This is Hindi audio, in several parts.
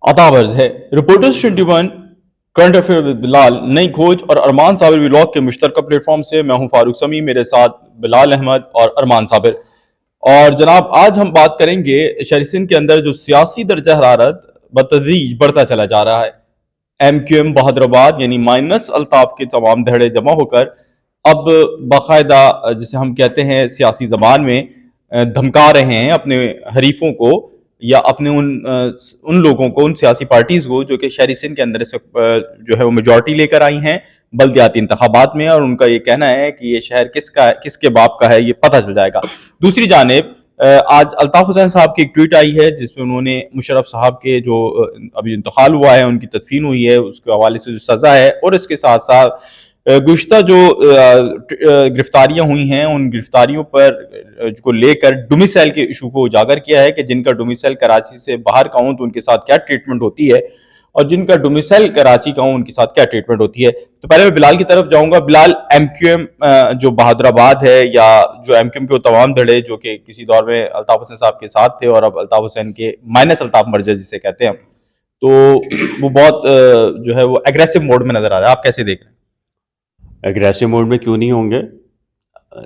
अतावर्ज है। Reporters 21 current affair with Bilal, नई खोज और अरमान साबिर व्लॉग के मुश्तरका प्लेटफॉर्म से मैं हूं फारूक समी, मेरे साथ बिलाल अहमद और अरमान साबिर। और जनाब, आज हम बात करेंगे शहरी सिंध के अंदर जो सियासी दर्जा हरारत बतदरीज बढ़ता चला जा रहा है। MQM बहादुराबाद यानी माइनस अल्ताफ के तमाम धड़े जमा होकर अब बाकायदा जिसे हम कहते हैं सियासी जबान में धमका रहे हैं अपने हरीफों को या अपने उन लोगों को, उन सियासी पार्टीज को जो कि शहरी सिंध के अंदर इस वक्त जो है वो मेजॉरिटी लेकर आई हैं बल्दियाती इंतखाबात में, और उनका ये कहना है कि ये शहर किसके बाप का है ये पता चल जाएगा। दूसरी जानेब आज अल्ताफ हुसैन साहब की एक ट्वीट आई है जिसमें उन्होंने मुशर्रफ साहब के जो अभी इंतकाल हुआ है, उनकी तदफीन हुई है, उसके हवाले से जो सज़ा है और इसके साथ साथ गुज़िश्ता जो गिरफ्तारियां हुई हैं उन गिरफ्तारियों पर को लेकर डोमिसाइल के इशू को उजागर किया है कि जिनका डोमिसाइल कराची से बाहर का हो तो उनके साथ क्या ट्रीटमेंट होती है और जिनका डोमिसाइल कराची का हो उनके साथ क्या ट्रीटमेंट होती है। तो पहले मैं बिलाल की तरफ जाऊंगा। बिलाल, MQM जो बहादुराबाद है या जो MQM के वो तमाम धड़े जो कि किसी दौर में अल्ताफ हुसैन साहब के साथ थे और अब अल्ताफ हुसैन के माइनस अल्ताफ मर्जर जिसे कहते हैं हम, तो वो बहुत जो है वो एग्रेसिव मोड में नजर आ रहा है, आप कैसे देख रहे हैं? एग्रेसिव मोड में क्यों नहीं होंगे?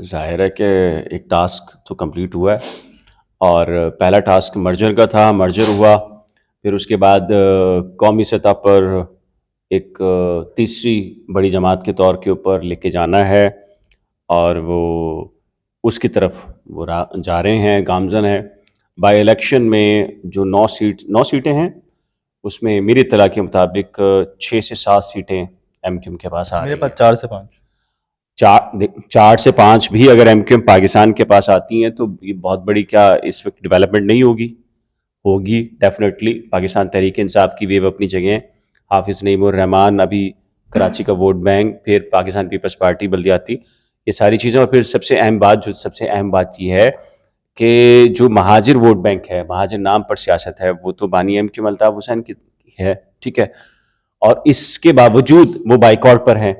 जाहिर है कि एक टास्क तो कंप्लीट हुआ है और पहला टास्क मर्जर का था, मर्जर हुआ। फिर उसके बाद कौमी सतह पर एक तीसरी बड़ी जमात के तौर के ऊपर लेके जाना है और वो उसकी तरफ वो जा रहे हैं, गामजन है। बाई इलेक्शन में जो 9 सीटें हैं उसमें मेरी इत्तला के मुताबिक 6 से 7 सीटें MQM के पास आ मेरे रही पास हैं। 4 से 5। 4 से 5 भी अगर MQM पाकिस्तान के पास आती हैं तो ये बहुत बड़ी क्या इस वक्त डेवलपमेंट नहीं होगी? होगी डेफिनेटली। पाकिस्तान तहरीक इंसाफ की वेव अपनी जगह, हाफिज़ नईमुर रहमान अभी कराची का वोट बैंक, फिर पाकिस्तान पीपल्स पार्टी बल्दियाती, ये सारी चीज़ें। और फिर सबसे अहम बात ये है कि जो महाजिर वोट बैंक है, महाजिर नाम पर सियासत है, वो तो बानी MQM अल्ताफ हुसैन की है, ठीक है। और इसके बावजूद वो बाइकआउट पर हैं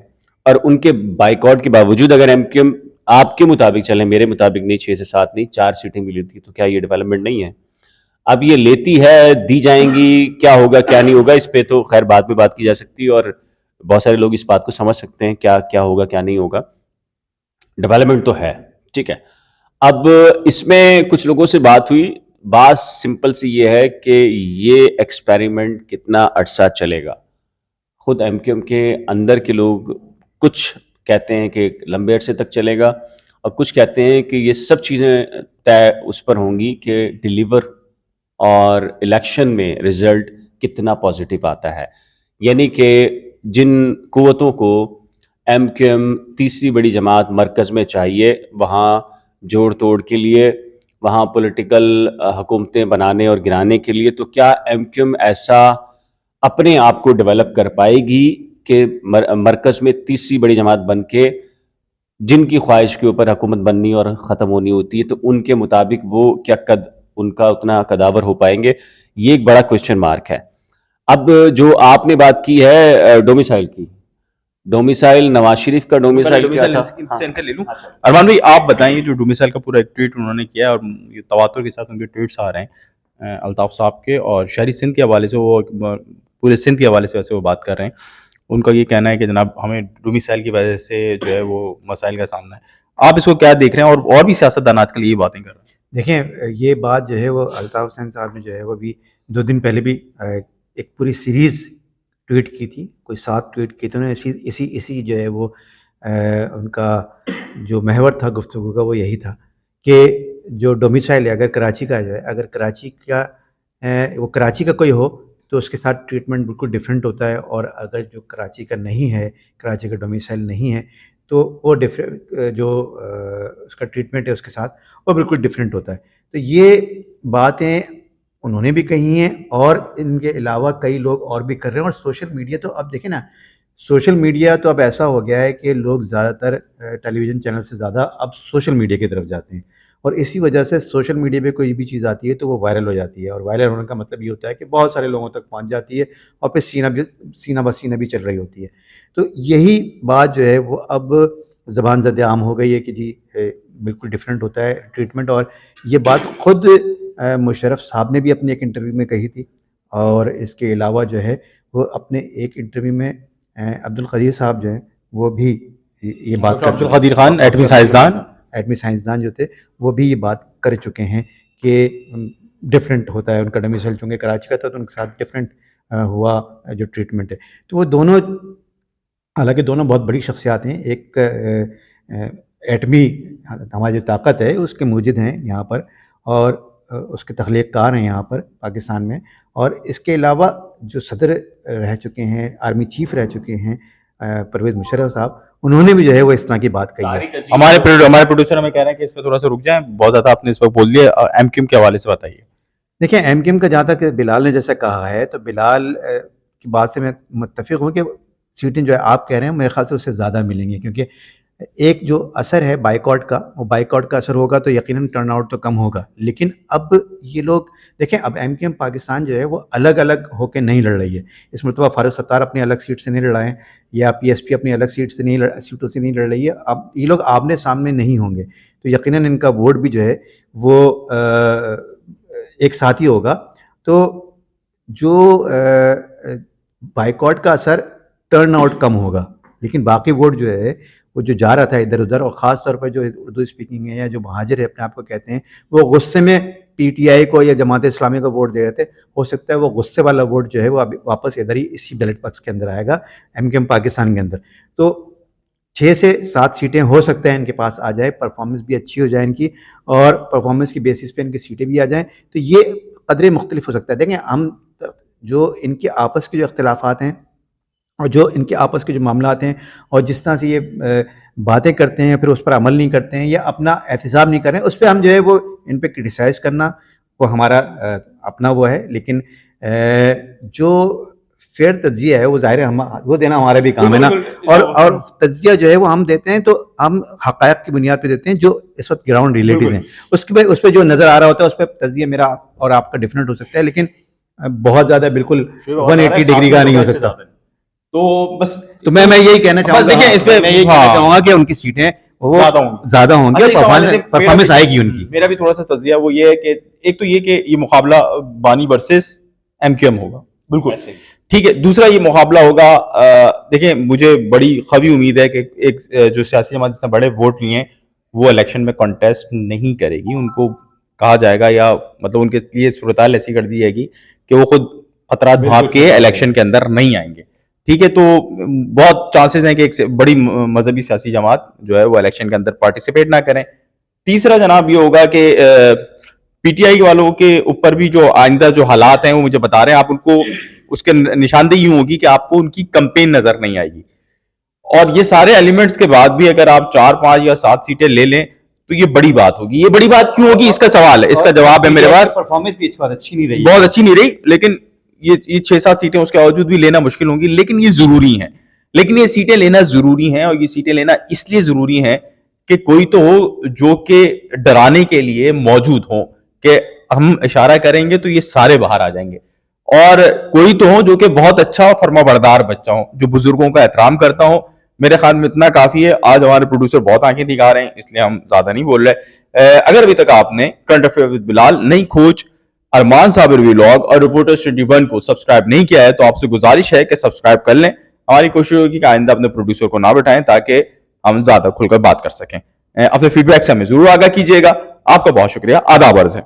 और उनके बाइकआउट के बावजूद अगर MQM आपके मुताबिक चले, मेरे मुताबिक नहीं, 6 से 7 नहीं 4 सीटें मिली थी, तो क्या ये डेवलपमेंट नहीं है? अब ये लेती है, दी जाएंगी, क्या होगा क्या नहीं होगा इस पे तो खैर बाद में बात की जा सकती है और बहुत सारे लोग इस बात को समझ सकते हैं क्या क्या होगा क्या नहीं होगा। डेवलपमेंट तो है, ठीक है। अब इसमें कुछ लोगों से बात हुई, बात सिंपल सी ये है कि ये एक्सपेरिमेंट कितना अरसा चलेगा। खुद MQM के अंदर के लोग कुछ कहते हैं कि लंबे अरसे तक चलेगा और कुछ कहते हैं कि ये सब चीज़ें तय उस पर होंगी कि डिलीवर और इलेक्शन में रिजल्ट कितना पॉजिटिव आता है। यानी कि जिन कुव्वतों को MQM तीसरी बड़ी जमात मरकज़ में चाहिए, वहाँ जोड़ तोड़ के लिए, वहाँ पॉलिटिकल हुकूमतें बनाने और गिराने के लिए, तो क्या MQM ऐसा अपने आप को डेवलप कर पाएगी कि मरकज़ में तीसरी बड़ी जमात बन के जिनकी ख्वाहिश के ऊपर हुकूमत बननी और ख़त्म होनी होती है, तो उनके मुताबिक वो क्या उनका उतना कदावर हो पाएंगे? ये एक बड़ा क्वेश्चन मार्क है। अब जो आपने बात की है डोमिसाइल की, डोमिसाइल नवाज शरीफ का डोमिसाइल क्या था? से ले लूं। अरमान भाई, आप बताएं, जो डोमिसाइल का पूरा एक ट्वीट उन्होंने किया है और ये तवातुर के साथ उनके ट्वीट्स आ रहे हैं अल्ताफ साहब के, और शहरी सिंध के हवाले से वो पूरे सिंध के हवाले से वैसे वो बात कर रहे हैं। उनका ये कहना है कि जनाब हमें डोमिसाइल की वजह से जो है वो मसाइल का सामना है। आप इसको क्या देख रहे हैं? और भी सियासतदान आजकल यही बातें कर रहे हैं। देखें, ये बात जो है वो अल्ताफ हुसैन साहब ने जो है वो भी 2 दिन पहले भी एक पूरी सीरीज़ ट्वीट की थी, कोई 7 ट्वीट किए थे उन्होंने। इसी जो है वो उनका जो महवर था गुफ्तगू का वो यही था कि जो डोमिसाइल है, अगर कराची का जो है, अगर कराची का वो कराची का कोई हो तो उसके साथ ट्रीटमेंट बिल्कुल डिफरेंट होता है, और अगर जो कराची का नहीं है, कराची का डोमिसाइल नहीं है, तो वो उसका ट्रीटमेंट है उसके साथ वो बिल्कुल डिफरेंट होता है। तो ये बातें उन्होंने भी कही हैं और इनके अलावा कई लोग और भी कर रहे हैं। और सोशल मीडिया तो अब देखें ना, सोशल मीडिया तो अब ऐसा हो गया है कि लोग ज़्यादातर टेलीविज़न चैनल से ज़्यादा अब सोशल मीडिया की तरफ जाते हैं, और इसी वजह से सोशल मीडिया पे कोई भी चीज़ आती है तो वो वायरल हो जाती है, और वायरल होने का मतलब ये होता है कि बहुत सारे लोगों तक पहुंच जाती है और फिर सीना ब सीना भी चल रही होती है। तो यही बात जो है वो अब ज़बान ज़द आम हो गई है कि जी बिल्कुल डिफरेंट होता है ट्रीटमेंट। और ये बात खुद मुशर्रफ साहब ने भी अपने एक इंटरव्यू में कही थी, और इसके अलावा जो है वो अपने एक इंटरव्यू में अब्दुल कदीर साहब जो हैं वो भी ये बात डॉक्टर अब्दुल कदीर खान एटमी साइंसदान जो थे वो भी ये बात कर चुके हैं कि डिफरेंट होता है उनका डोमिसाइल, चूँकि कराची का था तो उनके साथ डिफरेंट हुआ जो ट्रीटमेंट है। तो वो दोनों, हालांकि दोनों बहुत बड़ी शख्सियात हैं, एक एटमी हमारी जो ताकत है उसके मूजिद हैं यहाँ पर, और उसके तख्लीक कार हैं यहाँ पर पाकिस्तान में, और इसके अलावा जो सदर रह चुके हैं, आर्मी चीफ रह चुके हैं परवेज़ मुशर्रफ साहब, उन्होंने भी जो है वो इस तरह की बात कही है। हमारे प्रोड्यूसर हमें कह रहे हैं कि इस पर थोड़ा सा रुक जाएं, बहुत ज़्यादा आपने इस पर बोल दिया। एमक्यूएम के हवाले से बताइए। देखिए, एमक्यूएम का जहाँ तक बिलाल ने जैसा कहा है, तो बिलाल की बात से मैं मुत्तफ़िक़ हूँ कि सीटें जो है आप कह रहे हैं मेरे ख्याल से उससे ज़्यादा मिलेंगी, क्योंकि एक जो असर है बाइकॉट का, वो बाइकॉट का असर होगा तो यकीनन टर्नआउट तो कम होगा। लेकिन अब ये लोग देखें, अब एमक्यूएम पाकिस्तान जो है वो अलग अलग होकर नहीं लड़ रही है। इस मरतबा फारूक सत्तार अपनी अलग सीट से नहीं लड़ रहे हैं, या पीएसपी अपनी अलग सीटों से नहीं लड़ रही है। अब ये लोग आमने सामने नहीं होंगे तो यकीनन इनका वोट भी जो है वो एक साथ ही होगा। तो जो बाइकॉट का असर, टर्नआउट कम होगा, लेकिन बाकी वोट जो है वो जो जा रहा था इधर उधर, और ख़ास तौर पर जो उर्दू स्पीकिंग है या जो महाजिर है अपने आप को कहते हैं, वो गुस्से में पीटीआई को या जमात इस्लामी को वोट दे रहे थे। हो सकता है वो गुस्से वाला वोट जो है वो अभी वापस इधर ही इसी बैलेट बॉक्स के अंदर आएगा, एमक्यूएम पाकिस्तान के अंदर। तो 6 से 7 सीटें हो सकता है इनके पास आ जाए, परफॉर्मेंस भी अच्छी हो जाए इनकी, और परफॉर्मेंस की बेसिस पे इनकी सीटें भी आ जाएँ, तो ये कदरे मुख्तलिफ हो सकता है। देखें, हम जो इनके आपस के जो इख्तिलाफ़ात हैं और जो इनके आपस के जो मामलात हैं, और जिस तरह से ये बातें करते हैं फिर उस पर अमल नहीं करते हैं या अपना एहतिसाब नहीं कर रहे हैं, उस पर हम जो है वो इन पर क्रिटिसाइज़ करना वो हमारा अपना वो है। लेकिन जो फेयर तज्जिया है वो ज़ाहिर है हम वो देना हमारा भी काम है ना, और तज्जिया जो है वो हम देते हैं तो हम हक़ायक़ की बुनियाद पे देते हैं जो इस वक्त ग्राउंड रियलिटीज़ हैं। उसके उस पर जो नज़र आ रहा होता है उस पर तज्जिया मेरा और आपका डिफरेंट हो सकता है, लेकिन बहुत ज़्यादा बिल्कुल 180 डिग्री का नहीं हो सकता। तो बस तो मैं यही कहना चाहूँगा, देखिए इस पे मैं यही कहना चाहूँगा कि उनकी सीटें वो ज़्यादा होंगी और परफॉर्मेंस आएगी उनकी। मेरा भी थोड़ा सा तज्जिया वो ये है कि एक तो ये कि ये मुकाबला बानी वर्सेस एमक्यूएम होगा, बिल्कुल ठीक है। दूसरा ये मुकाबला होगा, देखिए मुझे बड़ी खबी उम्मीद है कि एक जो सियासी जमात जिसने बड़े वोट लिए हैं वो इलेक्शन में कंटेस्ट नहीं करेगी। उनको कहा जाएगा, या मतलब उनके लिए सूरत-हाल ऐसी कर दी जाएगी कि वो खुद खतरात भाप के इलेक्शन के अंदर नहीं आएंगे, ठीक है। तो बहुत चांसेस हैं कि एक बड़ी मजहबी सियासी जमात जो है वो इलेक्शन के अंदर पार्टिसिपेट ना करें। तीसरा जनाब ये होगा कि पीटीआई वालों के ऊपर भी जो आइंदा जो हालात हैं वो मुझे बता रहे हैं, आप उनको उसके निशानदेही यूं होगी कि आपको उनकी कैंपेन नजर नहीं आएगी। और ये सारे एलिमेंट्स के बाद भी अगर आप 4, 5 या 7 सीटें ले लें तो ये बड़ी बात होगी। ये बड़ी बात क्यों होगी, इसका सवाल है, इसका जवाब है मेरे पास। परफॉर्मेंस भी अच्छी नहीं रही, बहुत अच्छी नहीं रही, लेकिन ये 6-7 सीटें उसके बावजूद भी लेना मुश्किल होंगी, लेकिन ये जरूरी है। लेकिन ये सीटें लेना जरूरी है, और ये सीटें लेना इसलिए जरूरी है कि कोई तो हो जो कि डराने के लिए मौजूद हो, कि हम इशारा करेंगे तो ये सारे बाहर आ जाएंगे, और कोई तो हो जो कि बहुत अच्छा फर्माबरदार बच्चा हो, जो बुजुर्गों का एहतराम करता हो। मेरे ख्याल में इतना काफी है। आज हमारे प्रोड्यूसर बहुत आंखें दिखा रहे हैं, इसलिए हम ज्यादा नहीं बोल रहे। अगर अभी तक आपने करंट अफेयर विद बिलाल, नई खोज, अरमान साबिर व्लॉग और रिपोर्टर्स 21 को सब्सक्राइब नहीं किया है तो आपसे गुजारिश है कि सब्सक्राइब कर लें। हमारी कोशिश होगी कि आइंदा अपने प्रोड्यूसर को ना बैठाएं ताकि हम ज्यादा खुलकर बात कर सकें। अपने फीडबैक से हमें जरूर आगाह कीजिएगा। आपका बहुत शुक्रिया। आदाब अर्ज़ है।